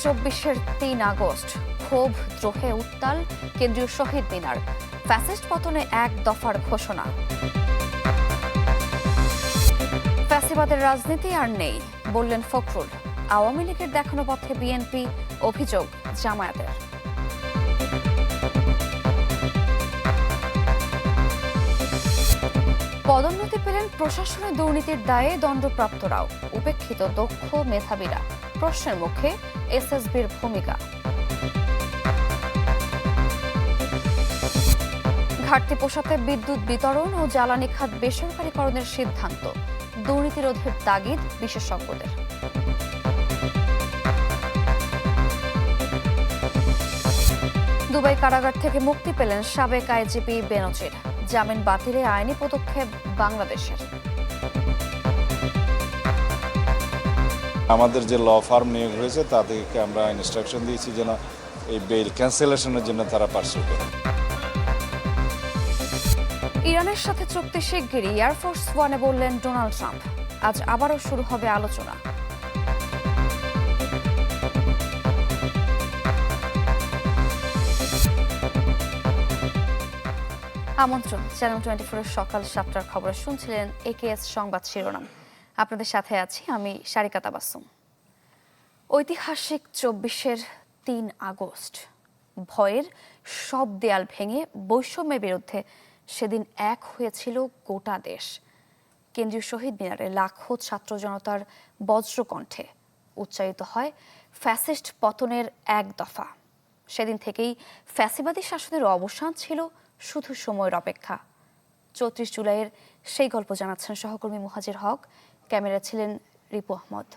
2024-এর 3 August ক্ষোভ দ্রোহে উত্তাল কেন্দ্রীয় শহীদ মিনার, ফ্যাসিস্ট পতনে এক দফার ঘোষণা। ফ্যাসিবাদের রাজনীতি আর নেই বললেন ফখরুল। আওয়ামী লীগের দেখানো পথে বিএনপি, অভিযোগ জামায়াতের। পদোন্নতি পেলেন প্রশাসনের দুর্নীতির দায়ে দণ্ডপ্রাপ্তরাও, উপেক্ষিত দক্ষ মেধাবীরা। প্রশ্নের মুখে এসএসবির ভূমিকা। ঘাটতি পোষাতে বিদ্যুৎ বিতরণ ও জ্বালানি খাত বেসরকারীকরণের সিদ্ধান্ত, দুর্নীতি রোধের তাগিদ বিশেষজ্ঞদের। দুবাই কারাগার থেকে মুক্তি পেলেন সাবেক আইজিপি বেনজির, জামিন বাতিলে আইনি পদক্ষেপ বাংলাদেশের। আমাদের যে ল ফার্ম নিয়োগ হয়েছে তাদেরকে আমরা ইনস্ট্রাকশন দিয়েছি যেন এই বেইল ক্যান্সেলেশনের জন্য তারা পার্সু করে। ইরানের সাথে চুক্তি শিগগিরই, এয়ারফোর্স ওয়ানে বললেন ডোনাল্ড ট্রাম্প। আজ আবারও শুরু হবে আলোচনা। আমন্ত্রণ, চ্যানেল 24-এর সকাল 7টার খবর শুনছিলেন। একেএস সংবাদ শিরোনাম, আপনাদের সাথে আছি আমি সারিকা তাবাসসুম। ঐতিহাসিক 24-এর 3 আগস্ট, ভয়ের সব দেয়াল ভেঙে বৈষম্যের বিরুদ্ধে সেদিন এক হয়েছিল গোটা দেশ। কেন্দ্রীয় শহীদ মিনারে লাখো ছাত্র জনতার বজ্রকণ্ঠে উচ্চারিত হয় ফ্যাসিস্ট পতনের এক দফা। সেদিন থেকেই ফ্যাসিবাদী শাসনের অবসান ছিল শুধু সময়ের অপেক্ষা। 34 জুলাইয়ের সেই গল্প জানাচ্ছেন সহকর্মী মুহাজির হক, ক্যামেরা ছিলেন রিপু আহমদ।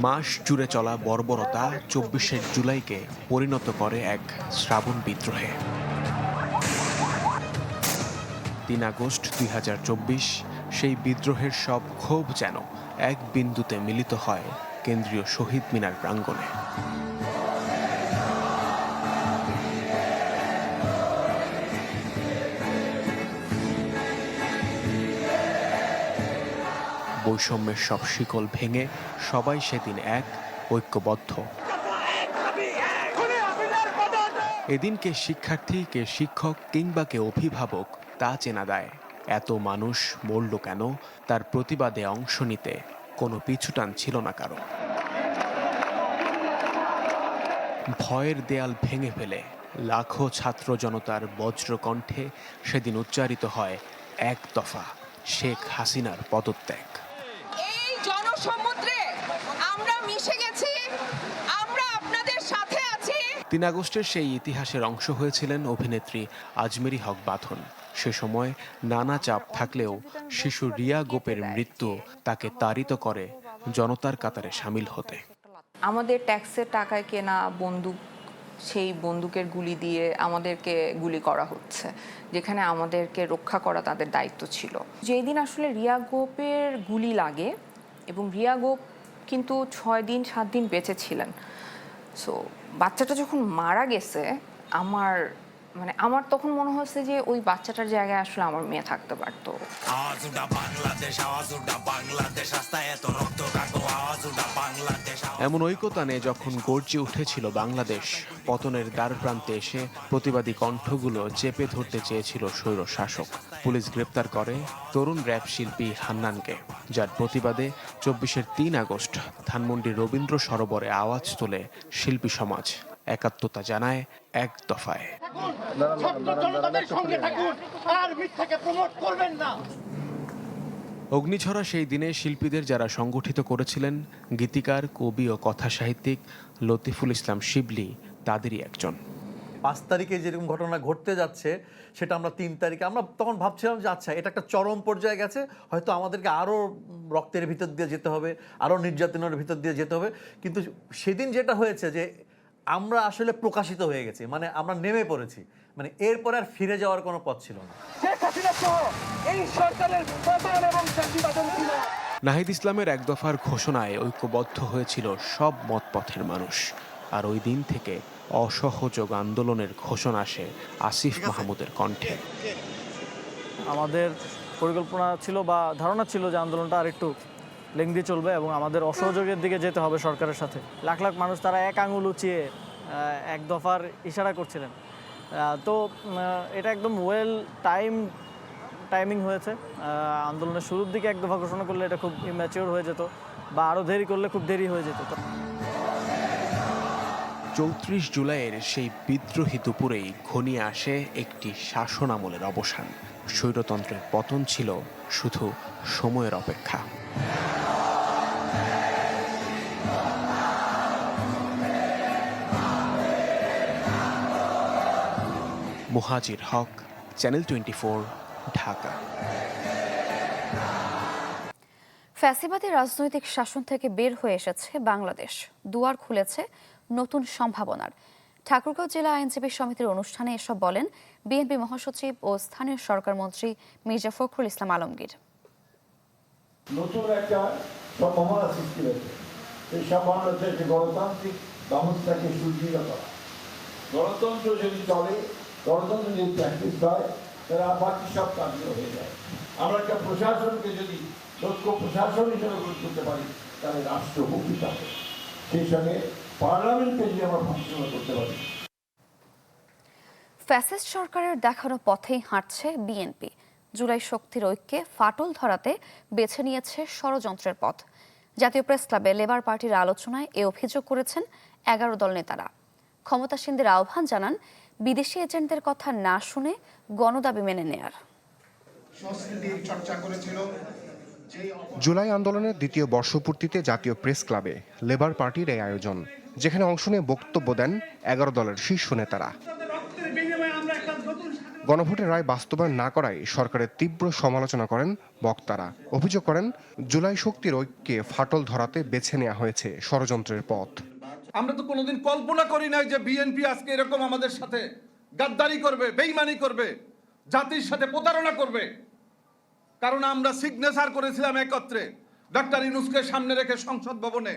মাস জুড়ে চলা বর্বরতা 24শে জুলাইকে পরিণত করে এক শ্রাবণ বিদ্রোহে। 3 আগস্ট 2024 সেই বিদ্রোহের সব ক্ষোভ যেন এক বিন্দুতে মিলিত হয় কেন্দ্রীয় শহীদ মিনার প্রাঙ্গণে। বৈষম্যের সব শিকল ভেঙে সবাই সেদিন এক, ঐক্যবদ্ধ। এদিন কে শিক্ষার্থী, কে শিক্ষক কিংবা কে অভিভাবক তা চেনা দেয়। এত মানুষ মরল কেন, তার প্রতিবাদে অংশ নিতে কোনো পিছুটান ছিল না কারো। ভয়ের দেয়াল ভেঙে ফেলে লাখো ছাত্র জনতার বজ্রকণ্ঠে সেদিন উচ্চারিত হয় এক দফা, শেখ হাসিনার পদত্যাগ। এই জনসমুদ্রে আমরা মিশে গেছি, আমরা আপনাদের সাথে আছি। 3 আগস্টের সেই ইতিহাসের অংশ হয়েছিলেন অভিনেত্রী আজমেরী হক বাঁধন। সে সময় নানা চাপ থাকলেও শিশু রিয়া গোপের মৃত্যু তাকে তাড়িত করে জনতার কাতারে সামিল হতে। আমাদের ট্যাক্সের টাকায় কেনা বন্দুক, সেই বন্দুকের গুলি দিয়ে আমাদেরকে গুলি করা হচ্ছে, যেখানে আমাদেরকে রক্ষা করা তাদের দায়িত্ব ছিল। যেই দিন আসলে রিয়া গোপের গুলি লাগে, এবং রিয়া গোপ কিন্তু 6 দিন 7 দিন বেঁচে ছিলেন। সো বাচ্চাটা যখন মারা গেছে, আমার তখন মনে হচ্ছে যে ওই বাচ্চাটার জায়গায় আসলে আমার মেয়ে থাকতে পারতো। এমন ঐকতানে যখন গর্জে উঠেছিল বাংলাদেশ, পতনের দ্বার প্রান্তে এসে প্রতিবাদী কণ্ঠগুলো চেপে ধরতে চেয়েছিল স্বৈর শাসক। পুলিশ গ্রেপ্তার করে তরুণ র্যাপ শিল্পী হান্নানকে, যার প্রতিবাদে 24-এর 3 আগস্ট ধানমন্ডি রবীন্দ্র সরোবরে আওয়াজ তোলে শিল্পী সমাজ। একাত্মতা জানায় এক দফায়। অগ্নিঝরা সেই দিনে শিল্পীদের যারা সংগঠিত করেছিলেন, গীতিকার, কবি ও কথা সাহিত্যিক লতিফুল ইসলাম শিবলি তাদেরই একজন। 5 তারিখে যেরকম ঘটনা ঘটতে যাচ্ছে, সেটা আমরা 3 তারিখে আমরা তখন ভাবছিলাম যে আচ্ছা, এটা একটা চরম পর্যায়ে গেছে, হয়তো আমাদেরকে আরও রক্তের ভিতর দিয়ে যেতে হবে, আরও নির্যাতনের ভিতর দিয়ে যেতে হবে। কিন্তু সেদিন যেটা হয়েছে যে আমরা আসলে প্রকাশিত হয়ে গেছি, মানে আমরা নেমে পড়েছি, মানে এরপর আর ফিরে যাওয়ার কোনো পথ ছিল না। নাহিদ ইসলামের এক দফার ঘোষণায় ঐক্যবদ্ধ হয়েছিল সব মতপথের মানুষ। আর ওই দিন থেকে অসহযোগ আন্দোলনের ঘোষণা আসে আসিফ মাহমুদের কণ্ঠে। আমাদের পরিকল্পনা ছিল বা ধারণা ছিল যে আন্দোলনটা আর একটু লেংদি চলবে এবং আমাদের অসহযোগের দিকে যেতে হবে সরকারের সাথে। লাখ লাখ মানুষ তারা এক আঙুল উঁচিয়ে এক দফার ইশারা করছিলেন। তো এটা একদম টাইমিং হয়েছে। আন্দোলনের শুরুর দিকে এক দফা ঘোষণা করলে এটা খুব ইম্যাচিওর হয়ে যেত, বা আরও দেরি করলে খুব দেরি হয়ে যেত। ৩৪ জুলাইয়ের সেই বিদ্রোহী দুপুরেই ঘনিয়ে আসে একটি শাসনামলের অবসান। স্বৈরতন্ত্রের পতন ছিল শুধু সময়ের অপেক্ষা। মুহাজির হক, চ্যানেল 24, ঢাকা। ফ্যাসিবাদী রাজনৈতিক শাসন থেকে বের হয়ে এসেছে বাংলাদেশ, দুয়ার খুলেছে নতুন সম্ভাবনার। ঠাকুরগাঁও জেলা আইনজীবী সমিতির অনুষ্ঠানে এসব বলেন বিএনপি মহাসচিব ও স্থানীয় সরকার মন্ত্রী মির্জা ফখরুল ইসলাম আলমগীর। নতুন একটা সম্ভাবনা সৃষ্টি হয়েছে। এই সম্ভাবনা হচ্ছে একটি গণতান্ত্রিক ব্যবস্থাকে সুদৃঢ় করা। গণতন্ত্র যদি চলে, গণতন্ত্র যদি প্র্যাকটিস হয়, তাহলে বাকি সব কাজগুলো হয়ে যায়। আমরা একটা প্রশাসনকে যদি দক্ষ প্রশাসন হিসেবে গড়ে তুলতে পারি, তাহলে রাষ্ট্র উপকৃত হবে। সেই সঙ্গে পার্লামেন্টকে যদি আমরা ফাংশনাল করতে পারি। ফ্যাসিস্ট সরকারের দেখানো পথেই হাঁটছে বিএনপি। জুলাই শক্তির ঐক্যে ফাটল ধরাতে বেছে নিয়েছে ষড়যন্ত্রের পথ। জাতীয় প্রেস ক্লাবে লেবার পার্টির আলোচনায় এ অভিযোগ করেছেন 11 দল নেতারা। ক্ষমতাসীনদের আহ্বান জানান বিদেশি এজেন্টদের কথা না শুনে গণদাবি মেনে নেয়ার। জুলাই আন্দোলনের দ্বিতীয় বর্ষপূর্তিতে জাতীয় প্রেস ক্লাবে লেবার পার্টির এই আয়োজন, যেখানে অংশ নিয়ে বক্তব্য দেন 11 দলের শীর্ষ নেতারা। গণভোটের রায় বাস্তবায়ন না করায় সরকারের তীব্র সমালোচনা করেন বক্তারা। অভিযোগ করেন জুলাই শক্তির ঐক্যে ফাটল ধরাতে বেছে নেওয়া হয়েছে ষড়যন্ত্রের পথ। আমরা তো কোনোদিন কল্পনা করি নাই যে বিএনপি আজকে এরকম আমাদের সাথে গাদ্দারি করবে, বেইমানি করবে, জাতির সাথে প্রতারণা করবে। কারণ আমরা সিগনেচার করেছিলাম একত্রে ডক্টর ইউনূসকে সামনে রেখে সংসদ ভবনে।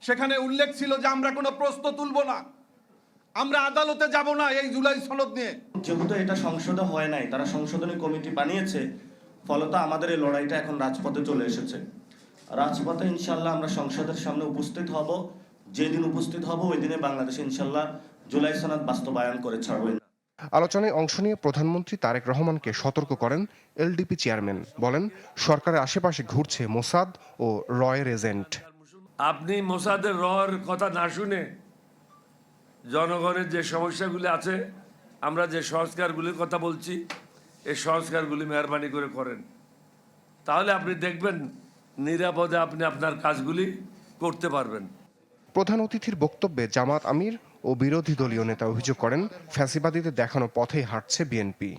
সেখানে উল্লেখ ছিল যে আমরা কোনো প্রশ্ন তুলব না, আমরা আদালতে যাব না এই জুলাই সনদ নিয়ে। যেহেতু এটা সংসদে হয় নাই, তারা সংশোধনী কমিটি বানিয়েছে, ফলত আমাদের এই লড়াইটা এখন রাজপথে চলে এসেছে। রাজপথে ইনশাল্লাহ আমরা সংসদের সামনে উপস্থিত হব। যেদিন উপস্থিত হব ওই দিনে বাংলাদেশে ইনশাল্লাহ জুলাই সনদ বাস্তবায়ন করে ছাড়বেন। আলোচনায় অংশ নিয়ে প্রধানমন্ত্রী তারেক রহমানকে সতর্ক করেন এলডিপি চেয়ারম্যান। বলেন সরকারের আশেপাশে ঘুরছে মোসাদ ও রয়ের এজেন্ট। আপনি মোসাদের রয়ের কথা না শুনে জনগণের যে সমস্যাগুলি আছে, আমরা যে সংস্কারগুলির কথা বলছি, এই সংস্কারগুলি মেহরবানি করে করেন, তাহলে আপনি দেখবেন নিরাপদে আপনি আপনার কাজগুলি করতে পারবেন। প্রধান অতিথির বক্তব্যে জামাত আমির ও বিরোধী দলীয় নেতা অভিযোগ করেন ফ্যাসিবাদীদের দেখানো পথেই হাঁটছে বিএনপি।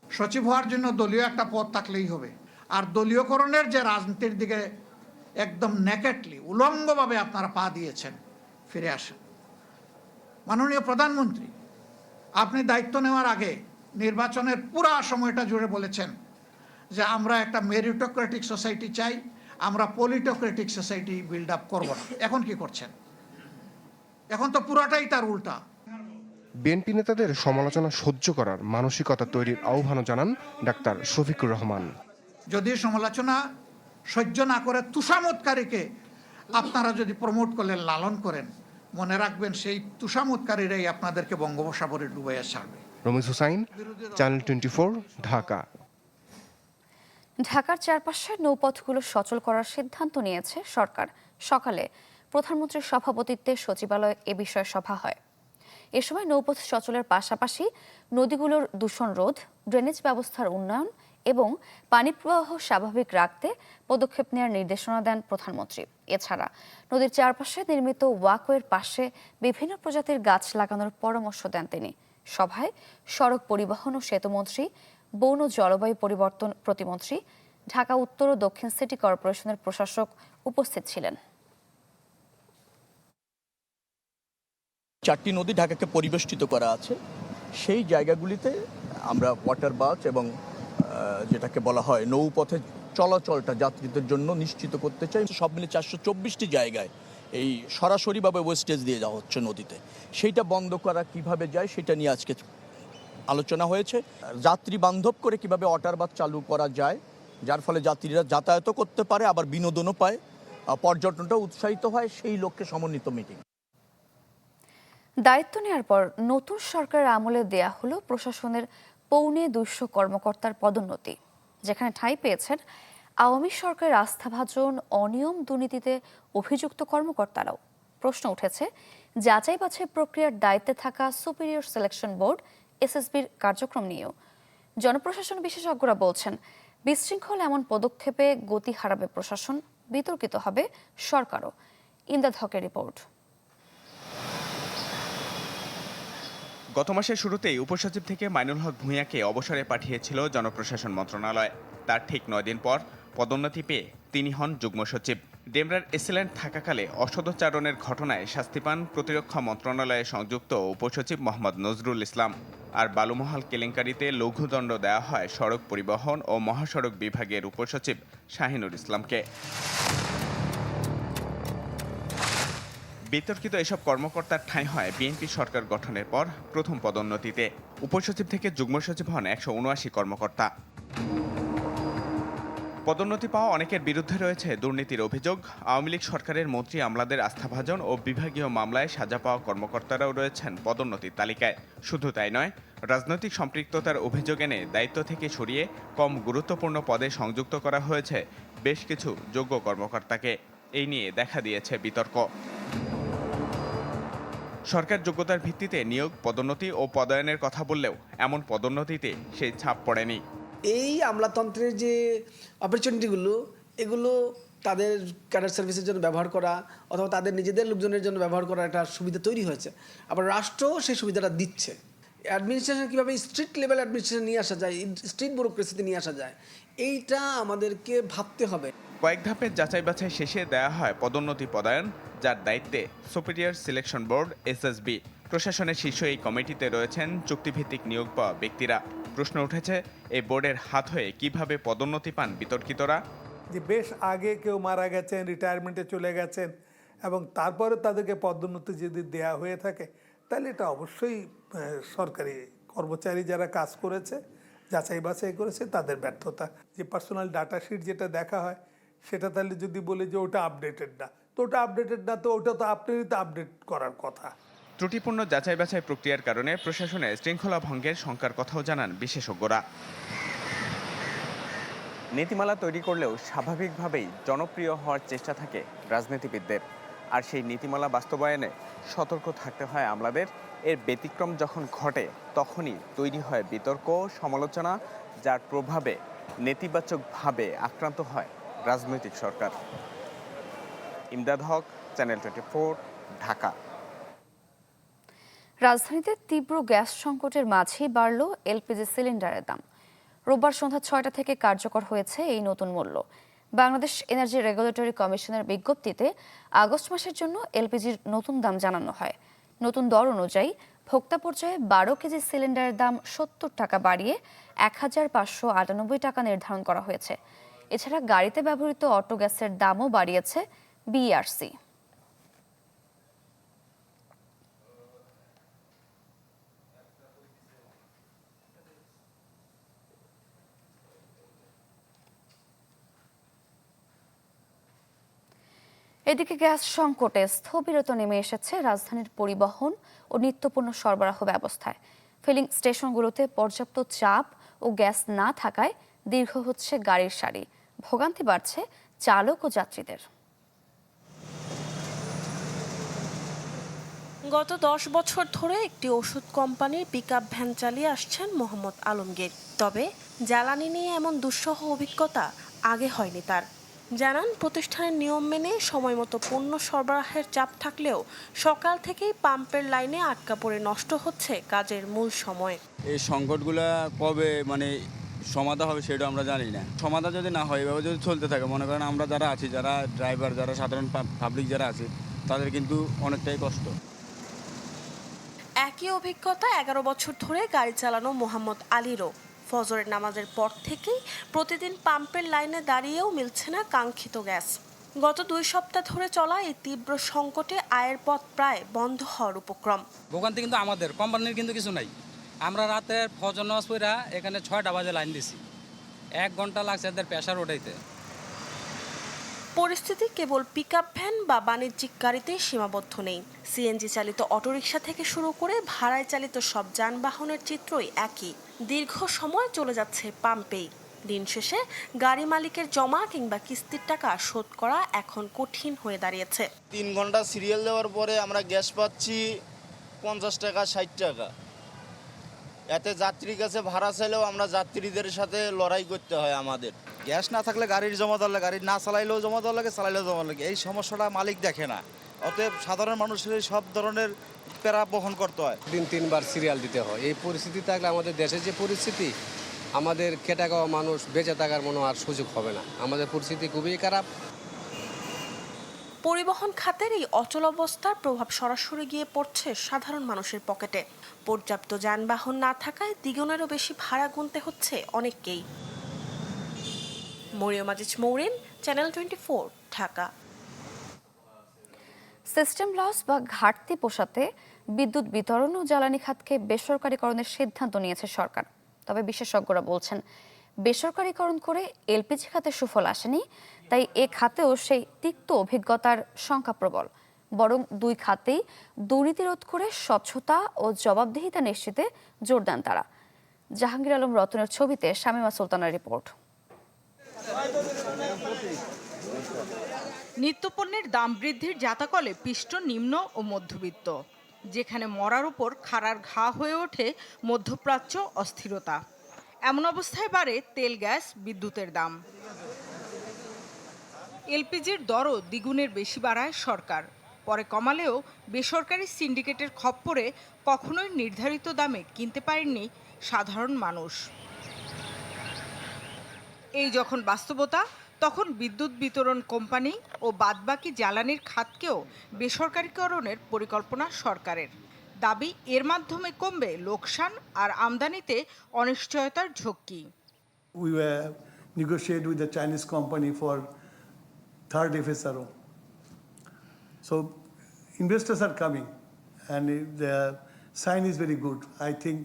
সচিব হওয়ার জন্য দলীয় একটা পদ থাকলেই হবে, আর দলীয়করণের যে রাজনীতির দিকে একদম নেকেটলি উলঙ্গভাবে আপনারা পা দিয়েছেন, ফিরে আসেন। মাননীয় প্রধানমন্ত্রী, আপনি দায়িত্ব নেওয়ার আগে নির্বাচনের পুরা সময়টা জুড়ে বলেছেন যে আমরা একটা মেরিটোক্রেটিক সোসাইটি চাই, আমরা পলিটোক্রেটিক সোসাইটি বিল্ড আপ করব না। এখন কি করছেন? এখন তো পুরাটাই তার উল্টা। বিএনপি নেতাদের সমালোচনা সহ্য করার মানসিকতা তৈরির আহ্বানও জানান ডাক্তার শফিকুর রহমান। যদি সমালোচনা সহ্য না করে তুষামতকারীকে আপনারা যদি প্রমোট করলেন, লালন করেন, মনে রাখবেন সেই তুষামতকারীরাই আপনাদেরকে বঙ্গোপসাগরে ডুবাইয়া ছাড়বে। রমিজ হুসাইন, চ্যানেল 24, ঢাকা। ঢাকার চারপাশের নৌপথগুলো সচল করার সিদ্ধান্ত নিয়েছে সরকার। সকালে প্রধানমন্ত্রীর সভাপতিত্বে সচিবালয়ে এ বিষয়ে সভা হয়। এ সময় নৌপথ সচলের পাশাপাশি নদীগুলোর দূষণ রোধ, ড্রেনেজ ব্যবস্থার উন্নয়ন এবং পানি প্রবাহ স্বাভাবিক রাখতে পদক্ষেপ নেওয়ার নির্দেশনা দেন প্রধানমন্ত্রী। এছাড়া নদীর চারপাশে নির্মিত ওয়াকওয়ের পাশে বিভিন্ন প্রজাতির গাছ লাগানোর পরামর্শ দেন তিনি। সভায় সড়ক পরিবহন ও সেতুমন্ত্রী, বন ও জলবায়ু পরিবর্তন প্রতিমন্ত্রী, ঢাকা উত্তর ও দক্ষিণ সিটি কর্পোরেশনের প্রশাসক উপস্থিত ছিলেন। 4টি নদী ঢাকাকে পরিবেষ্টিত করা আছে, সেই জায়গাগুলিতে আমরা ওয়াটার বাথ এবং যেটাকে বলা হয় নৌপথে চলাচলটা যাত্রীদের জন্য নিশ্চিত করতে চাই। সব মিলে 424টি জায়গায় এই সরাসরিভাবে ওয়েস্টেজ দিয়ে যাওয়া হচ্ছে নদীতে, সেইটা বন্ধ করা কিভাবে যায় সেটা নিয়ে আজকে আলোচনা হয়েছে। যাত্রী বান্ধব করে কিভাবে ওয়াটার বাথ চালু করা যায় যার ফলে যাত্রীরা যাতায়াতও করতে পারে, আবার বিনোদনও পায়, পর্যটনটা উৎসাহিত হয়, সেই লক্ষ্যে সমন্বিত মিটিং। দায়িত্ব নেওয়ার পর নতুন সরকারের আমলে দেয়া হলো প্রশাসনের 250 কর্মকর্তার পদোন্নতি, যেখানে ঠাঁই পেয়েছেন আওয়ামী সরকারের আস্থাভাজন, অনিয়ম, দুর্নীতিতে অভিযুক্ত কর্মকর্তারাও। প্রশ্ন উঠেছে যাচাই বাছাই প্রক্রিয়ার দায়িত্বে থাকা সুপিরিয়র সিলেকশন বোর্ড এসএসবির কার্যক্রম নিয়েও। জনপ্রশাসন বিশেষজ্ঞরা বলছেন বিশৃঙ্খল এমন পদক্ষেপে গতি হারাবে প্রশাসন, বিতর্কিত হবে সরকারও। ইমদাদ হকের রিপোর্ট। গত মাসের শুরুতেই উপসচিব থেকে মাইনুল হক ভূঁইয়াকে অবসরে পাঠিয়েছিল জনপ্রশাসন মন্ত্রণালয়। তার ঠিক 9 দিন পর পদোন্নতি পেয়ে তিনি হন যুগ্ম সচিব। ডেমরার এসিল্যান্ড থাকাকালে অসদাচরণের ঘটনায় শাস্তি পান প্রতিরক্ষা মন্ত্রণালয়ে সংযুক্ত উপসচিব মোহাম্মদ নজরুল ইসলাম। আর বালুমহাল কেলেঙ্কারিতে লঘুদণ্ড দেওয়া হয় সড়ক পরিবহন ও মহাসড়ক বিভাগের উপসচিব শাহিনুর ইসলামকে। বিতর্কিত এসব কর্মকর্তার ঠাঁই হয় বিএনপি সরকার গঠনের পর প্রথম পদোন্নতিতে। উপসচিব থেকে যুগ্ম সচিব হন 179 কর্মকর্তা। পদোন্নতি পাওয়া অনেকের বিরুদ্ধে রয়েছে দুর্নীতির অভিযোগ। আওয়ামী লীগ সরকারের মন্ত্রী আমলাদের আস্থাভাজন ও বিভাগীয় মামলায় সাজা পাওয়া কর্মকর্তারাও রয়েছেন পদোন্নতির তালিকায়। শুধু তাই নয়, রাজনৈতিক সম্পৃক্ততার অভিযোগ এনে দায়িত্ব থেকে সরিয়ে কম গুরুত্বপূর্ণ পদে সংযুক্ত করা হয়েছে বেশ কিছু যোগ্য কর্মকর্তাকে। এই নিয়ে দেখা দিয়েছে বিতর্ক। সরকার যোগ্যতার ভিত্তিতে নিয়োগ, পদোন্নতি ও পদায়নের কথা বললেও এমন পদোন্নতিতে সেই ছাপ পড়েনি। এই আমলাতন্ত্রের যে অপরচুনিটিগুলো, এগুলো তাদের ক্যাডার সার্ভিসের জন্য ব্যবহার করা অথবা তাদের নিজেদের লোকজনের জন্য ব্যবহার করা একটা সুবিধা তৈরি হয়েছে। আবার রাষ্ট্রও সেই সুবিধাটা দিচ্ছে। অ্যাডমিনিস্ট্রেশন কীভাবে স্ট্রিট লেভেল অ্যাডমিনিস্ট্রেশন নিয়ে আসা যায়, স্ট্রিট ব্যুরোক্রেসিতে নিয়ে আসা যায়, এইটা আমাদেরকে ভাবতে হবে। কয়েক ধাপের যাচাই বাছাই শেষে দেয়া হয় পদোন্নতি পদায়ন, যার দায়িত্বে সুপিরিয়র সিলেকশন বোর্ড এসএসবি। প্রশাসনের শীর্ষ এই কমিটিতে রয়েছেন চুক্তিভিত্তিক নিয়োগ পাওয়া ব্যক্তিরা। প্রশ্ন উঠেছে, এই বোর্ডের হাত হয়ে কিভাবে পদোন্নতি পান বিতর্কিতরা। যে বেশ আগে কেউ মারা গেছেন, রিটায়ারমেন্টে চলে গেছেন এবং তারপরে তাদেরকে পদোন্নতি যদি দেয়া হয়ে থাকে, তাহলে এটা অবশ্যই সরকারি কর্মচারী যারা কাজ করেছে, যাচাই বাছাই করেছে, তাদের ব্যর্থতা। যে পার্সোনাল ডাটা শিট যেটা দেখা হয়, সেটা তাহলে যদি বলে যে ওটা আপডেটেড না, তো ওটা আপডেটেড না, তো ওটা তো আপনারই তো আপডেট করার কথা। ত্রুটিপূর্ণ যাচাই বাছাই প্রক্রিয়ার কারণে প্রশাসনে শৃঙ্খলা ভঙ্গের শঙ্কার কথাও জানান বিশেষজ্ঞরা। নীতিমালা তৈরি করলেও স্বাভাবিকভাবেই জনপ্রিয় হওয়ার চেষ্টা থাকে রাজনীতিবিদদের। আর সেই নীতিমালা বাস্তবায়নে সতর্ক থাকতে হয় আমলাদের। এর ব্যতিক্রম যখন ঘটে তখনই তৈরি হয় বিতর্ক, সমালোচনা, যার প্রভাবে নেতিবাচকভাবে আক্রান্ত হয় রাজনৈতিক সরকার। ইমদাদ হক, চ্যানেল 24, ঢাকা। রাজধানীতে তীব্র গ্যাস সংকটের মাঝেই বাড়ল এলপিজি সিলিন্ডারের দাম। রোববার সন্ধ্যা 6টা থেকে কার্যকর হয়েছে এই নতুন মূল্য। বাংলাদেশ এনার্জি রেগুলেটরি কমিশনের বিজ্ঞপ্তিতে আগস্ট মাসের জন্য এলপিজির নতুন দাম জানানো হয়। নতুন দর অনুযায়ী ভোক্তা পর্যায়ে 12 কেজি সিলিন্ডারের দাম 70 টাকা বাড়িয়ে 1598 টাকা নির্ধারণ করা হয়েছে। এছাড়া গাড়িতে ব্যবহৃত অটো গ্যাসের দামও বাড়িয়েছে বিইআরসি। এদিকে গ্যাস সংকটে স্থবিরতা নেমে এসেছে রাজধানীর পরিবহন ও নিত্যপণ্য সরবরাহ ব্যবস্থায়। ফিলিং স্টেশনগুলোতে পর্যাপ্ত চাপ ও গ্যাস না থাকায় দীর্ঘ হচ্ছে গাড়ির সারি। ভোগান্তি বাড়ছে চালক ও যাত্রীদের। গত 10 বছর ধরে একটি ওষুধ কোম্পানির পিকআপ ভ্যান চালিয়ে আসছেন মোহাম্মদ আলমগীর। তবে জ্বালানি নিয়ে এমন দুঃসহ অভিজ্ঞতা আগে হয়নি তার। জানান, প্রতিষ্ঠানের নিয়ম মেনে সময়মতো পণ্য সরবরাহের চাপ থাকলেও সকাল থেকেই পাম্পের লাইনে আটকা পড়ে নষ্ট হচ্ছে কাজের মূল সময়। এই সংকটগুলো কবে সমাধান হবে সেটা আমরা জানি না। সমাধান যদি না হয়, এভাবে যদি চলতে থাকে, মনে করেন আমরা যারা আছি, যারা ড্রাইভার, যারা সাধারণ পাবলিক যারা আছে, তাদের কিন্তু অনেকটাই কষ্ট। একই অভিজ্ঞতা 11 বছর ধরে গাড়ি চালানো মোহাম্মদ আলীরও। ফজরের নামাজের পর থেকেই প্রতিদিন পাম্পের লাইনে দাঁড়িয়েও মিলছে না কাঙ্ক্ষিত গ্যাস। গত 2 সপ্তাহ ধরে চলা এই তীব্র সংকটে আয়ের পথ প্রায় বন্ধ হওয়ার উপক্রম। ভোগান্তি কিন্তু আমাদের, কোম্পানির কিন্তু কিছু নাই। আমরা রাতে ফজর নামাজ পড়া এখানে 6টা বাজে লাইন দিছি, 1 ঘন্টা লাগছে এদের প্রেসার উঠাইতে। পরিস্থিতি কেবল পিকআপ ভ্যান বা বাণিজ্যিক গাড়িতে সীমাবদ্ধ নেই। সিএনজি চালিত অটোরিকশা থেকে শুরু করে ভাড়ায় চালিত সব যানবাহনের চিত্রই একই। দীর্ঘ সময় চলে যাচ্ছে পাম্পেই। দিন শেষে গাড়ি মালিকের জমা কিংবা কিস্তির টাকা শোধ করা এখন কঠিন হয়ে দাঁড়িয়েছে। 3 ঘন্টা সিরিয়াল দেওয়ার পরে আমরা গ্যাস পাচ্ছি 50 টাকা 60 টাকা। এতে যাত্রীর কাছে ভাড়া চাইলেও আমরা যাত্রীদের সাথে লড়াই করতে হয় আমাদের। গ্যাস না থাকলে গাড়ির জমা দেওয়া লাগে, গাড়ি না চালাইলেও জমা দেওয়া লাগে, চালাইলেও জমা লাগে। এই সমস্যাটা মালিক দেখে না, অতএব সাধারণ মানুষের সব ধরনের প্যারা বহন করতে হয়। দিন 3 বার সিরিয়াল দিতে হয়। এই পরিস্থিতি থাকলে আমাদের দেশের যে পরিস্থিতি, আমাদের খেটে খাওয়া মানুষ বেঁচে থাকার মনে আর সুযোগ হবে না। আমাদের পরিস্থিতি খুবই খারাপ। পরিবহন খাতের এই অচলাবস্থার প্রভাব সরাসরি গিয়ে পড়ছে সাধারণ মানুষের পকেটে। পর্যাপ্ত যানবাহন না থাকায় দ্বিগুণেরও বেশি ভাড়া গুনতে হচ্ছে অনেককেই। Mariam Aziz Mourin, channel 24, Dhaka. System loss বা ঘাটতি পোষাতে বিদ্যুৎ বিতরণ ও জ্বালানি খাতকে বেসরকারীকরণের সিদ্ধান্ত নিয়েছে সরকার। তবে বিশেষজ্ঞরা বলছেন, বেসরকারীকরণ করে এলপিজি খাতে সুফল আসেনি, তাই এ খাতেও সেই তিক্ত অভিজ্ঞতার সংখ্যা প্রবল। বরং দুই খাতেই দুর্নীতি রোধ করে স্বচ্ছতা ও জবাবদিহিতা নিশ্চিতে জোর দেন তারা। জাহাঙ্গীর আলম রতনের ছবিতে শামীমা সুলতানার রিপোর্ট। নিত্যপণ্যের দাম বৃদ্ধির জাতাকলে পিষ্ট নিম্ন ও মধ্যবিত্ত, যেখানে মরার উপর খাড়ার ঘা হয়ে ওঠে মধ্যপ্রাচ্য অস্থিরতা। এমন অবস্থায় বাড়ে তেল, গ্যাস, বিদ্যুতের দাম। এলপিজির দরও দ্বিগুণের বেশি বাড়ায় সরকার, পরে কমালেও বেসরকারি সিন্ডিকেটের খপ্পরে কখনোই নির্ধারিত দামে কিনতে পারেননি সাধারণ মানুষ। এই যখন বাস্তবতা, তখন বিদ্যুৎ বিতরণ কোম্পানি ও বাদবাকি জ্বালানির খাতকেও বেসরকারীকরণের পরিকল্পনা সরকারের। দাবি, এর মাধ্যমে কমবে লোকসান আর আমদানিতে অনিশ্চয়তার ঝক্কি। We were negotiating with the Chinese company for third FSRO. So investors are coming and the sign is very good. I think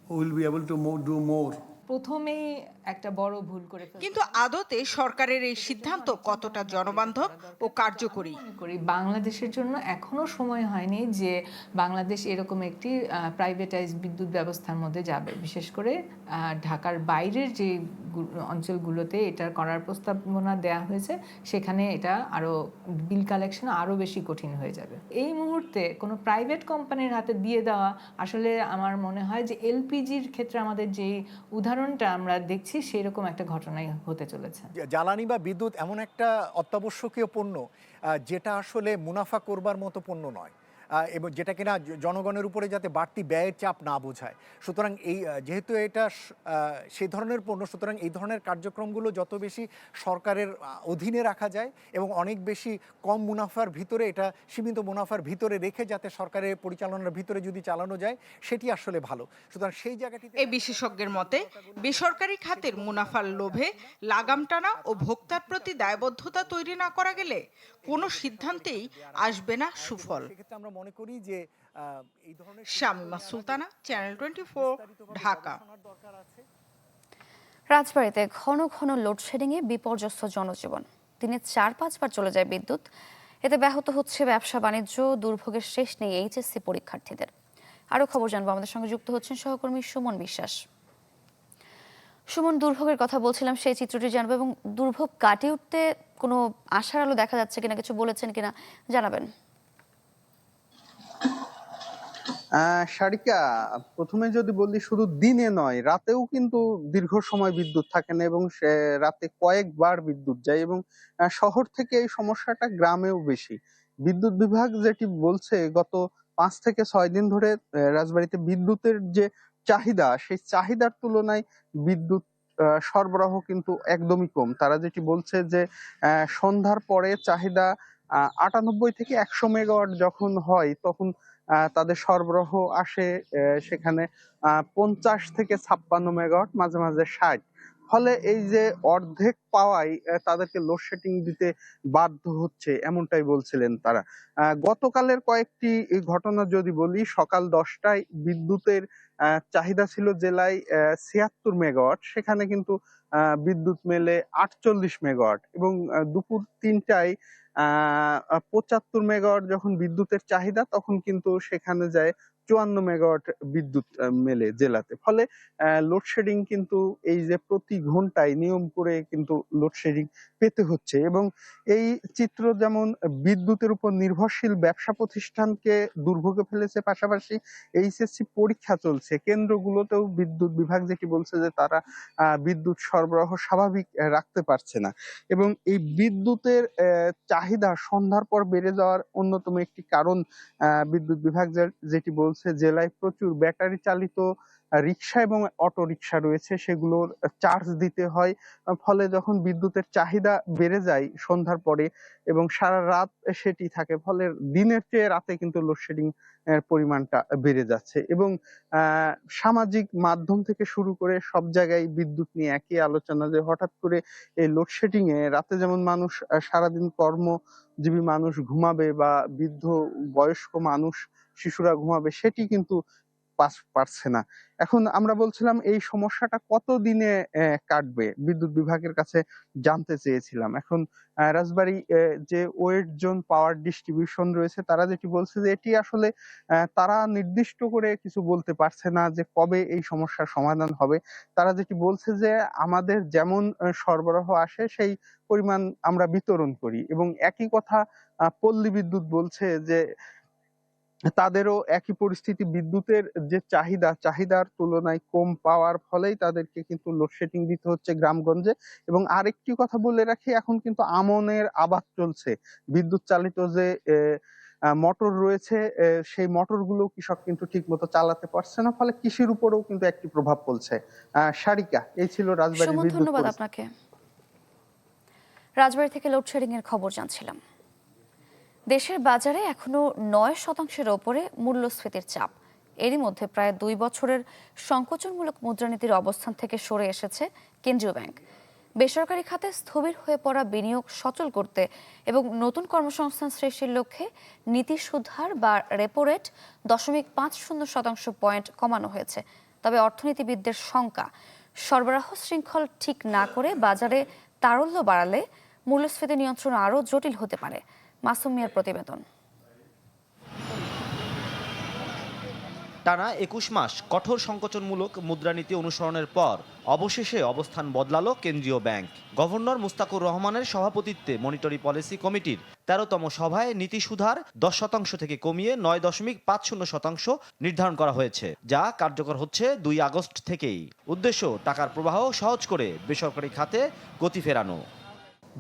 we will be able to do more. প্রথমেই একটা বড় ভুল করে ফেলছে। কিন্তু আদতে সরকারের এই সিদ্ধান্ত কতটা জনবান্ধব ও কার্যকরী? বাংলাদেশের জন্য এখনো সময় হয়নি যে বাংলাদেশ এরকম একটি প্রাইভেটাইজ বিদ্যুৎ ব্যবস্থার মধ্যে যাবে। বিশেষ করে ঢাকার বাইরের যে অঞ্চলগুলোতে এটা করার প্রস্তাবনা দেওয়া হয়েছে, সেখানে এটা আরো বিল কালেকশন আরো বেশি কঠিন হয়ে যাবে। এই মুহূর্তে কোনো প্রাইভেট কোম্পানির হাতে দিয়ে দেওয়া আসলে আমার মনে হয় যে এলপিজির ক্ষেত্রে আমাদের যে উদাহরণটা আমরা দেখছি সেরকম একটা ঘটনাই হতে চলেছে। জ্বালানি বা বিদ্যুৎ এমন একটা অত্যাবশ্যকীয় পণ্য যেটা আসলে মুনাফা করবার মতো পণ্য নয়, এবং যেটা কিনা জনগণের উপরে যাতে বাড়তি ব্যয়ের চাপ না বোঝায়। সুতরাং এই যেহেতু এটা সেই ধরনের পণ্য, সুতরাং এই ধরনের কার্যক্রমগুলো যত বেশি সরকারের অধীনে রাখা যায় এবং অনেক বেশি কম মুনাফার ভিতরে, এটা সীমিত মুনাফার ভিতরে রেখে যাতে সরকারের পরিচালনার ভিতরে যদি চালানো যায়, সেটি আসলে ভালো। সুতরাং সেই জায়গাটিতে এই বিশেষজ্ঞের মতে, বেসরকারি খাতের মুনাফার লোভে লাগাম টানা ও ভোক্তার প্রতি দায়বদ্ধতা তৈরি না করা গেলে কোনো সিদ্ধান্তেই আসবে না সুফল। আমরা মনে করি যে এই ধরনের। শামীমা সুলতানা, চ্যানেল 24, ঢাকা। রাজবাড়ীতে ঘন ঘন লোডশেডিংয়ে বিপর্যস্ত জনজীবন। দিনে 4-5 বার চলে যায় বিদ্যুৎ। এতে ব্যাহত হচ্ছে ব্যবসা বাণিজ্য, দুর্ভোগের শেষ নেই এইচএসসি পরীক্ষার্থীদের। আরও খবর জানবো, আমাদের সঙ্গে যুক্ত হচ্ছেন সহকর্মী সুমন বিশ্বাস। সুমন, দুর্ভোগের কথা বলছিলাম, সেই চিত্রটি জানবো এবং দুর্ভোগ কাটিয়ে উঠতে কোনো আশার আলো দেখা যাচ্ছে কিনা, কিছু বলেছেন কিনা জানাবেন। সারিকা, প্রথমে যদি বলি, শুধু দিনে নয়, রাতেও কিন্তু দীর্ঘ সময় বিদ্যুৎ থাকে না এবং রাতে কয়েকবার বিদ্যুৎ যায় এবং শহর থেকে এই সমস্যাটা গ্রামেও বেশি। বিদ্যুৎ বিভাগ যেটি বলছে, গত 5 থেকে 6 দিন ধরে রাজবাড়ীতে বিদ্যুতের যে চাহিদা, সেই চাহিদার তুলনায় বিদ্যুৎ সরবরাহ কিন্তু একদমই কম। তারা যেটি বলছে যে সন্ধ্যার পরে চাহিদা 98 থেকে 100 মেগাওয়াট যখন হয়, তখন তাদের সরবরাহ আসে সেখানে 50 থেকে 56 মেগাওয়াট, মাঝে মাঝে 60। ফলে এই যে অর্ধেক পাওয়াই তাদেরকে লোডশেডিং দিতে বাধ্য হচ্ছে, এমনটাই বলছিলেন তারা। গতকালের কয়েকটি ঘটনা যদি বলি, সকাল 10টায় বিদ্যুতের চাহিদা ছিল জেলায় 76 মেগাওয়াট, সেখানে কিন্তু বিদ্যুৎ মেলে 48 মেগাওয়াট এবং দুপুর 3টায় 75 মেগাওয়াট যখন বিদ্যুতের চাহিদা, তখন কিন্তু সেখানে যায় 54 মেগাওয়াট বিদ্যুৎ মেলে জেলাতে। ফলে লোডশেডিং কিন্তু এই যে প্রতি ঘন্টায় নিয়ম করে কিন্তু লোডশেডিং পেতে হচ্ছে। এবং এই চিত্র যেমন বিদ্যুতের উপর নির্ভরশীল ব্যবসা প্রতিষ্ঠানকে দুর্ভোগে ফেলেছে, পাশাপাশি এইচএসসি পরীক্ষা চলছে কেন্দ্রগুলোতেও বিদ্যুৎ বিভাগ যেটি বলছে যে তারা বিদ্যুৎ সরবরাহ স্বাভাবিক রাখতে পারছে না। এবং এই বিদ্যুতের চাহিদা সন্ধ্যার পর বেড়ে যাওয়ার অন্যতম একটি কারণ বিদ্যুৎ বিভাগ যেটি বলছে জেলায় প্রচুর ব্যাটারি চালিত রিক্সা এবং অটো রিক্সা রয়েছে, সেগুলোর চার্জ দিতে হয়। ফলে যখন বিদ্যুতের চাহিদা বেড়ে যায় সন্ধ্যার পরে এবং সারা রাত সেটি থাকে, ফলে দিনের চেয়ে রাতে কিন্তু লোডশেডিং এর পরিমাণটা বেড়ে যাচ্ছে। এবং সামাজিক মাধ্যম থেকে শুরু করে সব জায়গায় বিদ্যুৎ নিয়ে একই আলোচনা যে হঠাৎ করে এই লোডশেডিং এ রাতে যেমন মানুষ সারাদিন কর্মজীবী মানুষ ঘুমাবে বা বৃদ্ধ বয়স্ক মানুষ শিশুরা ঘুমাবে, সেটি কিন্তু পারছে না। এখন আমরা বলছিলাম এই সমস্যাটা কতদিনে কাটবে, বিদ্যুৎ বিভাগের কাছে জানতে চেয়েছিলাম। এখন রাজবাড়ী যে ওয়েট জোন পাওয়ার ডিস্ট্রিবিউশন রয়েছে তারা যেটি বলছে যে এটি আসলে তারা নির্দিষ্ট করে কিছু বলতে পারছে না যে কবে এই সমস্যার সমাধান হবে। তারা যেটি বলছে যে আমাদের যেমন সরবরাহ আসে সেই পরিমাণ আমরা বিতরণ করি। এবং একই কথা পল্লী বিদ্যুৎ বলছে যে তাদেরও একই পরিস্থিতি, বিদ্যুতের যে চাহিদার তুলনায় কম পাওয়ার ফলেই তাদেরকে কিন্তু লোডশেডিং দিতে হচ্ছে গ্রামগঞ্জে। এবং আরেকটি কথা বলে রাখি, এখন কিন্তু আমনের আবাদ চলছে। বিদ্যুৎ চালিত যে মোটর রয়েছে সেই মোটরগুলো কৃষক কিন্তু ঠিক মতো চালাতে পারছে না, ফলে কৃষির উপরেও কিন্তু একটি প্রভাব পড়ছে। সারিকা, এই ছিল রাজবাড়ীর বিদ্যুৎ। ধন্যবাদ আপনাকে। রাজবাড়ী থেকে লোডশেডিং এর খবর জানছিলাম। দেশের বাজারে এখনো 9% ওপরে মূল্যস্ফীতির চাপ। এরই মধ্যে প্রায় 2 বছরের সংকোচনমূলক মুদ্রানীতির অবস্থান থেকে সরে এসেছে কেন্দ্রীয় ব্যাংক। বেসরকারি খাতে স্থবির হয়ে পড়া বিনিয়োগ সচল করতে এবং নতুন কর্মসংস্থান সৃষ্টির লক্ষ্যে নীতি সুদহার বা রেপো রেট 0.50% পয়েন্ট কমানো হয়েছে। তবে অর্থনীতিবিদদের শঙ্কা, সরবরাহ শৃঙ্খল ঠিক না করে বাজারে তারল্য বাড়ালে মূল্যস্ফীতি নিয়ন্ত্রণ আরও জটিল হতে পারে। মাসুম মিয়ার প্রতিবেদন। টানা 21 মাস কঠোর সংকোচনমূলক মুদ্রানীতি অনুসরণের পর অবশেষে অবস্থান বদলালো কেন্দ্রীয় ব্যাংক। গভর্নর মুস্তাকুর রহমানের সভাপতিত্বে মনিটরি পলিসি কমিটির 13তম সভায় নীতি সুধার 10% থেকে কমিয়ে 9.50% নির্ধারণ করা হয়েছে, যা কার্যকর হচ্ছে 2 আগস্ট থেকেই। উদ্দেশ্য টাকার প্রবাহ সহজ করে বেসরকারি খাতে গতি ফেরানো।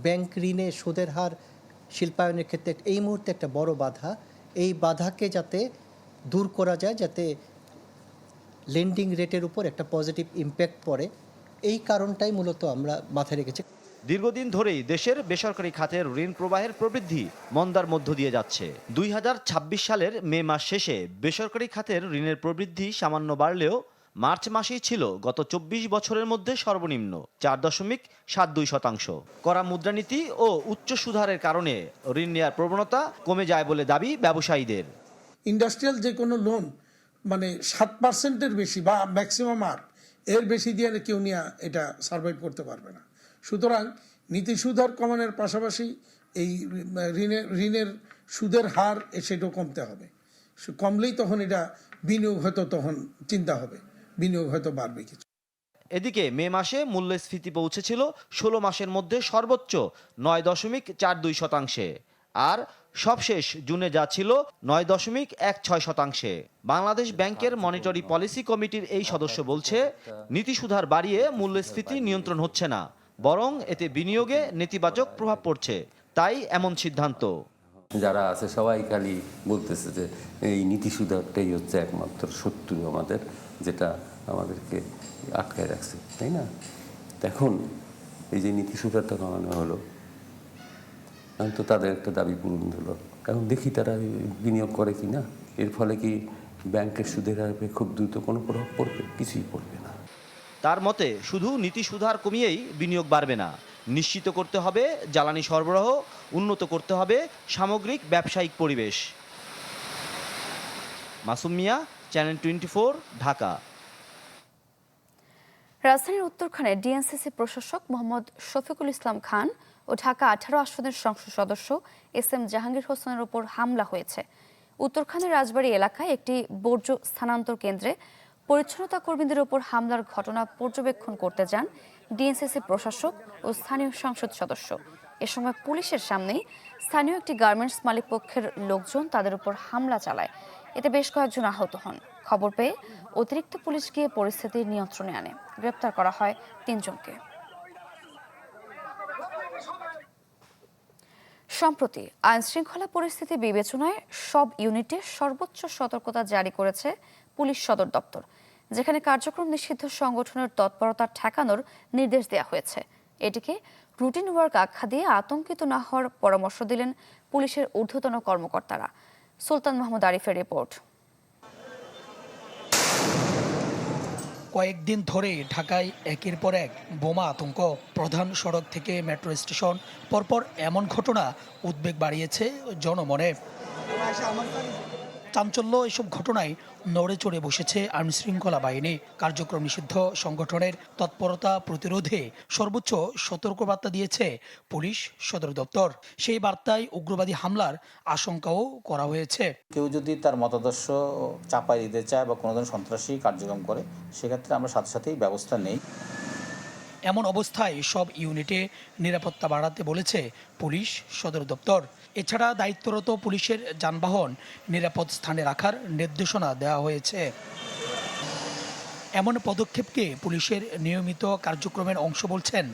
ব্যাংক ঋণে সুদের হার শিল্পায়নের ক্ষেত্রে এই মুহূর্তে একটা বড় বাধা। এই বাধাকে যাতে দূর করা যায়, যাতে লেন্ডিং রেটের উপর একটা পজিটিভ ইম্প্যাক্ট পড়ে, এই কারণটাই মূলত আমরা মাথায় রেখেছি। দীর্ঘদিন ধরেই দেশের বেসরকারি খাতের ঋণ প্রবাহের প্রবৃদ্ধি মন্দার মধ্য দিয়ে যাচ্ছে। 2026 সালের মে মাস শেষে বেসরকারি খাতের ঋণের প্রবৃদ্ধি সামান্য বাড়লেও মার্চ মাসেই ছিল গত 24 বছরের মধ্যে সর্বনিম্ন 4.72%। কড়া মুদ্রানীতি ও উচ্চ সুদহারের কারণে ঋণ নেওয়ার প্রবণতা কমে যায় বলে দাবি ব্যবসায়ীদের। ইন্ডাস্ট্রিয়াল যে কোনো লোন মানে 7%-এর বেশি বা ম্যাক্সিমাম এর বেশি দিয়ে কেউ নিয়ে এটা সার্ভাইভ করতে পারবে না। সুতরাং নীতি সুদহার কমানোর পাশাপাশি এই ঋণের সুদের হার সেটাও কমতে হবে। কমলেই তখন এটা বিনিয়োগ হয়তো তখন চিন্তা হবে, বিনিয়োগ হয়তো বাড়বে কিছু। এদিকে মে মাসে মূল্যস্ফীতি পৌঁছেছিল 16 মাসের মধ্যে সর্বোচ্চ 9.42%, আর সবশেষ জুনে যা ছিল 9.16%। বাংলাদেশ ব্যাংকের মনিটরি পলিসি কমিটির এই সদস্য বলছে, নীতি সুধার বাড়িয়ে মূল্যস্ফীতি নিয়ন্ত্রণ হচ্ছে না, বরং এতে বিনিয়োগে নেতিবাচক প্রভাব পড়ছে, তাই এমন সিদ্ধান্ত। যারা আছে সবাই খালি বলতেছে যে এই নীতি সুধারটাই হচ্ছে একমাত্র শত্রু আমাদের, যেটা আমাদেরকে আটকায় রাখছে, তাই না? এখন এই যে নীতি সুধারটা কমানো হলো, এখন তো তাদের একটা দাবি পূরণ হলো। এখন দেখি তারা বিনিয়োগ করে কি না। এর ফলে কি ব্যাংকের সুদের হারে খুব দ্রুত কোনো প্রভাব পড়বে? কিছুই পড়বে না। তার মতে শুধু নীতি সুধার কমিয়েই বিনিয়োগ বাড়বে না, নিশ্চিত করতে হবে জ্বালানি সরবরাহ, উন্নত করতে হবে সামগ্রিক ব্যবসায়িক পরিবেশ। মাসুম মিয়া, চ্যানেল 24, ঢাকা। রাজধানীর উত্তরখানে ডিএনসিসি প্রশাসক মোহাম্মদ শফিকুল ইসলাম খান ও ঢাকা 18 আসনের সংসদ সদস্য SM জাহাঙ্গীর হোসেনের উপর হামলা হয়েছে। উত্তরখানের রাজবাড়ী এলাকায় একটি বর্জ্য স্থানান্তর কেন্দ্রে পরিচ্ছন্নতা কর্মীদের উপর হামলার ঘটনা পর্যবেক্ষণ করতে যান ডিএনসিসি প্রশাসক ও স্থানীয় সংসদ সদস্য। এ সময় পুলিশের সামনেই স্থানীয় একটি গার্মেন্টস মালিক পক্ষের লোকজন তাদের উপর হামলা চালায়। এতে বেশ কয়েকজন আহত হন। খবর পেয়ে অতিরিক্ত পুলিশ গিয়ে পরিস্থিতি নিয়ন্ত্রণে আনে। গ্রেপ্তার করা হয় 3 জনকে। সম্প্রতি আইন শৃঙ্খলা পরিস্থিতি বিবেচনায় সব ইউনিটে সর্বোচ্চ সতর্কতা জারি করেছে পুলিশ সদর দপ্তর, যেখানে কার্যক্রম নিষিদ্ধ সংগঠনের তৎপরতা ঠেকানোর নির্দেশ দেওয়া হয়েছে। এটিকে রুটিন ওয়ার্ক আখ্যা দিয়ে আতঙ্কিত না হওয়ার পরামর্শ দিলেন পুলিশের ঊর্ধ্বতন কর্মকর্তারা। সুলতান মাহমুদ আরিফের রিপোর্ট। কয়েকদিন ধরে ঢাকায় একের পর এক বোমা আতঙ্ক। প্রধান সড়ক থেকে মেট্রো স্টেশন পরপর এমন ঘটনা উদ্বেগ বাড়িয়েছে জনমনে। চাঞ্চল্য এসব ঘটনায় নড়ে চড়ে বসেছে আইন শৃঙ্খলা বাহিনী। কার্যক্রম নিষিদ্ধ সংগঠনের তৎপরতা প্রতিরোধে সর্বোচ্চ সতর্কবার্তা দিয়েছে পুলিশ সদর দপ্তর। সেই বার্তায় উগ্রবাদী হামলার আশঙ্কাও করা হয়েছে। কেউ যদি তার মতাদর্শ চাপাই দিতে চায় বা কোনো ধরনের সন্ত্রাসী কার্যক্রম করে, সেক্ষেত্রে আমরা সাথে সাথেই ব্যবস্থা নেই। এমন অবস্থায় সব ইউনিটে নিরাপত্তা বাড়াতে বলেছে পুলিশ সদর দপ্তর। এছাড়া দায়িত্বরত পুলিশের যানবাহন নিরাপদ স্থানে রাখার নির্দেশনা দেওয়া হয়েছে। এমন পদক্ষেপকে পুলিশের নিয়মিত কার্যক্রমের অংশ বলছেন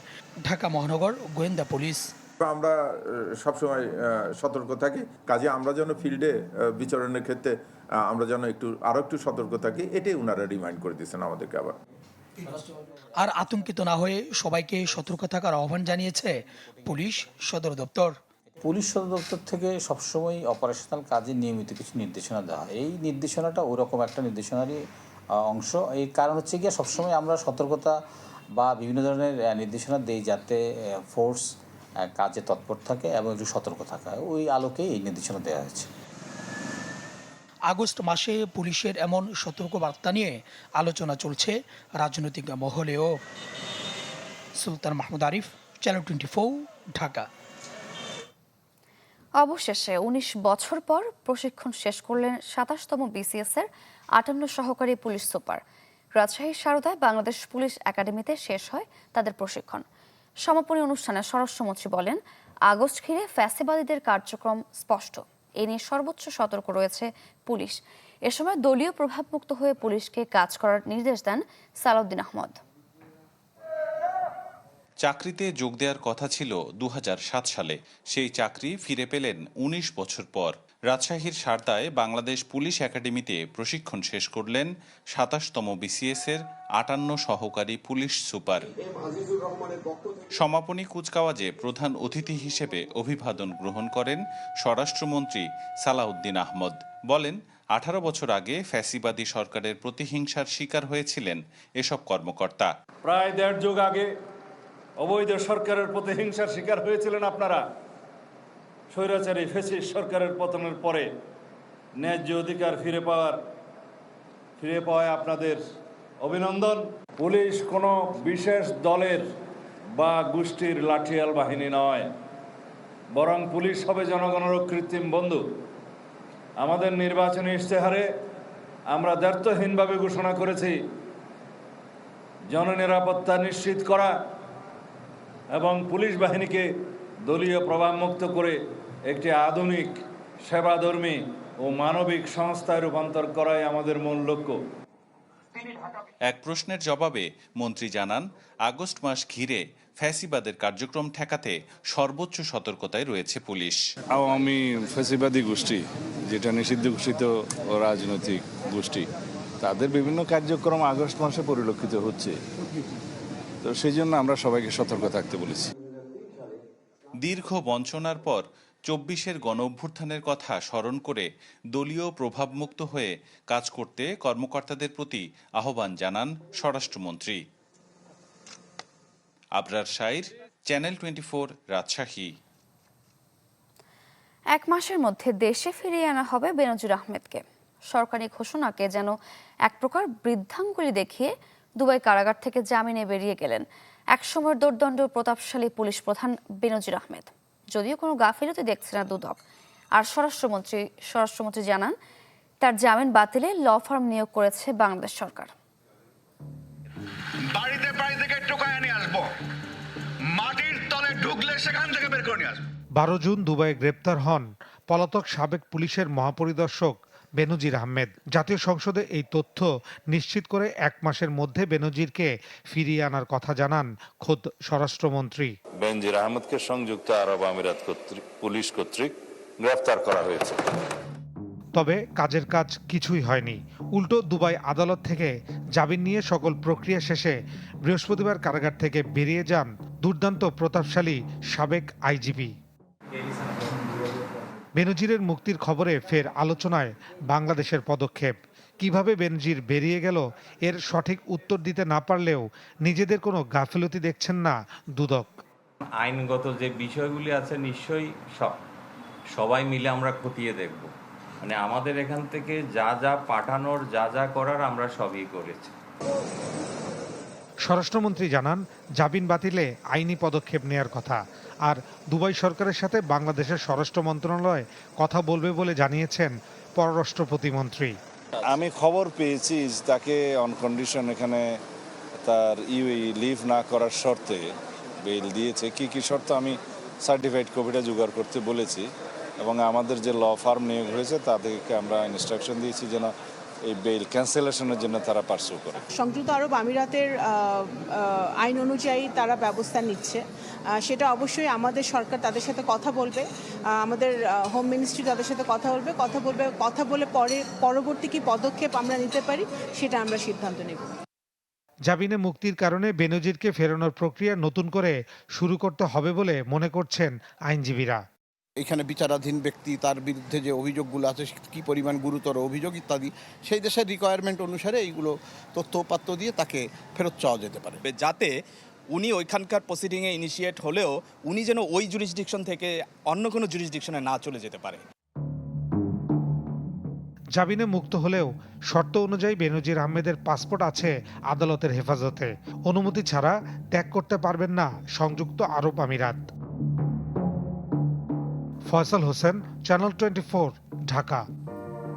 ঢাকা মহানগর গোয়েন্দা পুলিশ। আমরা সবসময় সতর্ক থাকি, কাজে আমরা যেন ফিল্ডে বিচরণের ক্ষেত্রে আমরা যেন আরো একটু সতর্ক থাকি, এটাই ওনারা রিমাইন্ড করে দিয়েছেন আমাদেরকে। আবার আর আতঙ্কিত না হয়ে সবাইকে সতর্ক থাকার আহ্বান জানিয়েছে পুলিশ সদর দপ্তর। পুলিশ সদর দপ্তর থেকে সবসময় অপারেশনাল কাজে নিয়মিত কিছু নির্দেশনা দেওয়া হয়। এই নির্দেশনাটা ওরকম একটা নির্দেশনারই অংশ। এই কারণ হচ্ছে গিয়ে সবসময় আমরা সতর্কতা বা বিভিন্ন ধরনের নির্দেশনা দেই যাতে ফোর্স কাজে তৎপর থাকে এবং একটু সতর্ক থাকা হয়। ওই আলোকেই এই নির্দেশনা দেওয়া হয়েছে। আগস্ট মাসে পুলিশের এমন সতর্ক বার্তা নিয়ে আলোচনা চলছে রাজনৈতিক মহলেও। সুলতান মাহমুদ আরিফ, চ্যানেল 24, ঢাকা। অবশেষে 19 বছর পর প্রশিক্ষণ শেষ করলেন 27তম BCS এর 58 সহকারী পুলিশ সুপার। রাজশাহীর সারদায় বাংলাদেশ পুলিশ একাডেমিতে শেষ হয় তাদের প্রশিক্ষণ। সমাপনী অনুষ্ঠানে স্বরাষ্ট্রমন্ত্রী বলেন, আগস্ট ঘিরে ফ্যাসিবাদীদের কার্যক্রম স্পষ্ট। এ নিয়ে সর্বোচ্চ সতর্ক রয়েছে পুলিশ। এ সময় দলীয় প্রভাবমুক্ত হয়ে পুলিশকে কাজ করার নির্দেশ দেন সালাউদ্দিন আহমদ। চাকরিতে যোগ দেওয়ার কথা ছিল 2007 সালে। সেই চাকরি ফিরে পেলেন 19 বছর পর। রাজশাহীর সারদায় বাংলাদেশ পুলিশ একাডেমিতে প্রশিক্ষণ শেষ করলেন 27তম BCS এর 58 সহকারী পুলিশ সুপার। সমাপনী কুচকাওয়াজে প্রধান অতিথি হিসেবে অভিবাদন গ্রহণ করেন স্বরাষ্ট্রমন্ত্রী সালাউদ্দিন আহমদ। বলেন, 18 বছর আগে ফ্যাসিবাদী সরকারের প্রতিহিংসার শিকার হয়েছিলেন এসব কর্মকর্তা। প্রায় 1.5 যুগ আগে অবৈধ সরকারের প্রতিহিংসার শিকার হয়েছিলেন আপনারা। স্বৈরাচারী ফ্যাসিস্ট সরকারের পতনের পরে ন্যায্য অধিকার ফিরে পাওয়ায় আপনাদের অভিনন্দন। পুলিশ কোনো বিশেষ দলের বা গোষ্ঠীর লাঠিয়াল বাহিনী নয়, বরং পুলিশ হবে জনগণের কৃত্রিম বন্ধু। আমাদের নির্বাচনী ইশতেহারে আমরা দ্ব্যর্থহীনভাবে ঘোষণা করেছি জননিরাপত্তা নিশ্চিত করা এবং পুলিশ বাহিনীকে দলীয় প্রভাবমুক্ত করে একটি আধুনিক, সেবাধর্মী ও মানবিক সংস্থায় রূপান্তর করাই আমাদের মূল লক্ষ্য। এক প্রশ্নের জবাবে মন্ত্রী জানান, আগস্ট মাস ঘিরে ফ্যাসিবাদের কার্যক্রম ঠেকাতে সর্বোচ্চ সতর্কতায় রয়েছে পুলিশ। আওয়ামী ফ্যাসিবাদী গোষ্ঠী, যেটা নিষিদ্ধ ঘোষিত রাজনৈতিক গোষ্ঠী, তাদের বিভিন্ন কার্যক্রম আগস্ট মাসে পরিলক্ষিত হচ্ছে। তো সেই জন্য আমরা সবাইকে সতর্ক থাকতে বলেছি। দীর্ঘ বঞ্চনার পর 24-এর গণঅভ্যুত্থানের কথা স্মরণ করে দলীয় প্রভাবমুক্ত হয়ে কাজ করতে কর্মকর্তাদের প্রতি আহ্বান জানান স্বরাষ্ট্রমন্ত্রী। আবরার শাইর, চ্যানেল 24, রাজশাহী। 1 মাসের মধ্যে দেশে ফিরিয়ে আনা হবে বেনজির আহমেদকে। সরকারি ঘোষণাকে যেন এক প্রকার বৃদ্ধাঙ্গুলি দেখিয়ে দুবাই কারাগার থেকে জামিনে বেরিয়ে গেলেন একসময়ের দোর্দণ্ড প্রতাপশালী পুলিশ প্রধান বেনজির আহমেদ। যদিও কোনো গাফিলতি দেখছে না দুদক। আর স্বরাষ্ট্রমন্ত্রী জানান, তার জামিন বাতিলে ল ফার্ম নিয়োগ করেছে বাংলাদেশ সরকার। বাড়িতে বাড়ি থেকে টোকায় নিয়ে আসবো, মাটির তলে ঢুকলে সেখান থেকে বের করে নিয়ে আসবো। 12 জুন দুবাইয়ে গ্রেপ্তার হন পলাতক সাবেক পুলিশের মহাপরিদর্শক বেনজির আহমেদ। জাতীয় সংসদে এই তথ্য নিশ্চিত করে 1 মাসের মধ্যে বেনজিরকে ফিরিয়ে আনার কথা জানান খোদ স্বরাষ্ট্রমন্ত্রী। বেনজির আহমেদকে সংযুক্ত আরব আমিরাত পুলিশ কর্তৃক গ্রেফতার করা হয়েছে। তবে কাজের কাজ কিছুই হয়নি। উল্টো দুবাই আদালত থেকে জামিন নিয়ে সকল প্রক্রিয়া শেষে বৃহস্পতিবার কারাগার থেকে বেরিয়ে যান দুর্দান্ত প্রতাপশালী সাবেক আইজিপি। বেনজিরের মুক্তির খবরে ফের আলোচনায় বাংলাদেশের পদক্ষেপ। কিভাবে বেনজির বেরিয়ে গেল এর সঠিক উত্তর দিতে না পারলেও নিজেদের কোনো গাফিলতি দেখছেন না দুদক। আইনগত যে বিষয়গুলি আছে নিশ্চয়ই সবাই মিলে আমরা খতিয়ে দেখব। মানে আমাদের এখান থেকে যা যা পাঠানোর, যা যা করার আমরা সবই করেছি। স্বরাষ্ট্রমন্ত্রী জানান, জামিন বাতিলে আইনি পদক্ষেপ নেয়ার কথা। আর দুবাই সরকারের সাথে বাংলাদেশের স্বরাষ্ট্র মন্ত্রণালয় কথা বলবে বলে জানিয়েছেন পররাষ্ট্র প্রতিমন্ত্রী। আমি খবর পেয়েছি তাকে অন কন্ডিশন এখানে তার লিভ না করার শর্তে বেইল দিয়েছে। কি কি শর্ত আমি সার্টিফাইড কপিটা জোগাড় করতে বলেছি, এবং আমাদের যে ল ফার্ম নিয়োগ হয়েছে তাদেরকে আমরা ইনস্ট্রাকশন দিয়েছি যেন এই বেইল ক্যান্সেলেশনের জন্য তারা পার্সু করে। সংযুক্ত আরব আমিরাতের আইন অনুযায়ী তারা ব্যবস্থা নিচ্ছে, সেটা অবশ্যই আমাদের সরকার তাদের সাথে কথা বলবে, আমাদের হোম মিনিস্ট্রি তাদের সাথে কথা বলে পরবর্তী কি পদক্ষেপ আমরা নিতে পারি সেটা আমরা সিদ্ধান্ত নেব। জামিনে মুক্তির কারণে বেনজিরকে ফেরানোর প্রক্রিয়া নতুন করে শুরু করতে হবে বলে মনে করছেন আইনজীবীরা। এখানে বিচারাধীন ব্যক্তি, তার বিরুদ্ধে যে অভিযোগগুলো আছে কি পরিমাণ গুরুতর অভিযোগ ইত্যাদি, সেই দেশের রিকোয়ারমেন্ট অনুসারে এইগুলো তথ্যপাত্র দিয়ে তাকে ফেরত চাওয়া যেতে পারে, যাতে উনি ওইখানকার প্রসিডিংয়ে ইনিশিয়েট হলেও উনি যেন ওই জুরিসডিকশন থেকে অন্য কোনো জুরিসডিকশনে না চলে যেতে পারে। জামিনে মুক্ত হলেও শর্ত অনুযায়ী বেনজির আহমেদের পাসপোর্ট আছে আদালতের হেফাজতে। অনুমতি ছাড়া ত্যাগ করতে পারবেন না সংযুক্ত আরব আমিরাত। ফয়সাল হোসেন, চ্যানেল 24, ঢাকা।